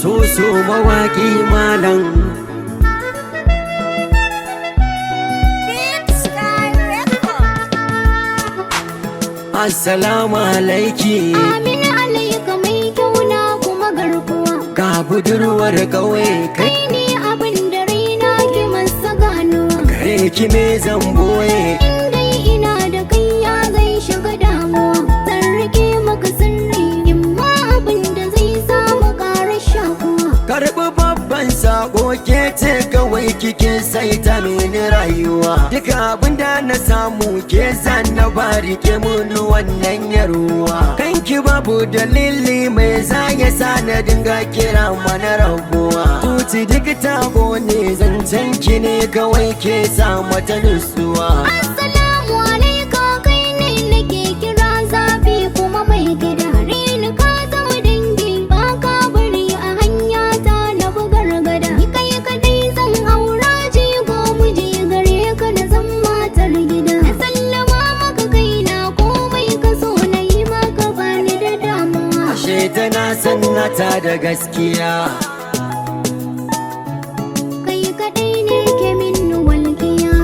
soso mawaƙi malam. Assalamu alaiki. Amina alaika mai kyauna kuma garkuwa. Ga budurwar ƙauye Kai ne abin da raina ke masa ganuwa. kai ki me zamboye. In dai ina da kai ya zai shiga damuwa. Zan rike maka sirri in ma abin da zai samu ƙarar shakuwa. Karɓi babban sako ke ce kawai kike saita mini rayuwa. Duka abin da na samu ke zanna ba rike mun wannan yaruwa. Kanki babu dalili mai za ya sa na dinga kira mana rabuwa. Tuti duk tago ne zancen ki ne kawai ke sa mata nutsuwa. Assalamu alaika kai ne nake kira zafi kuma mai gida. Rini ka zama dangi ba ka bari a hanya ta na bugar gada. Ni kai kadai zan aura jigo mu je gare ka na zan matar gida. Na sallama maka kaina komai ka so na yi maka bani da damuwa. Ashe tana sannata da gaskiya. Kai kadai ne ke min walƙiya.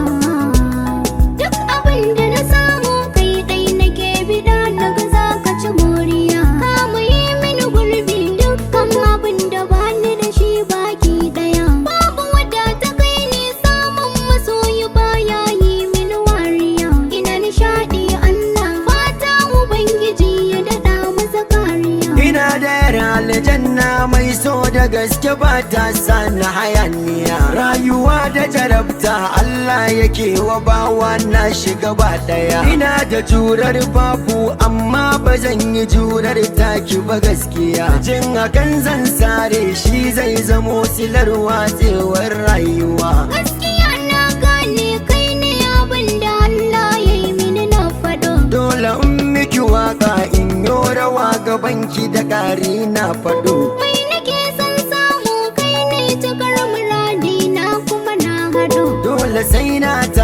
Duk abin da na samu kai dai nake bida na ga za ka ci moriya. Ka mu yi mini gurbi dukkan abin da bani da shi baki daya. Babu wadda ta kai ni samun masoyi baya yi mini wariya. Ina nishaɗi Allah fata ubangiji ya daɗa masa kariya. Ina da yara aljanna mai so da gaske ba ta sana hayaniya. Rayuwa da jarabta Allah yake wa bawa na shiga ba daya. Ina da jurar babu amma ba zan yi jurar taki ba gaskiya. Jin hakan zan sare shi zai zamo silar watsewar rayuwa. Gaskiya na gane kai ne abin da Allah ya yi mini na faɗo. Dole in miki waka in yo rawa gabanki da ƙari na faɗo. Mai nake son samu kai ne cikar muradi na kuma na haɗo. Dole sai na ta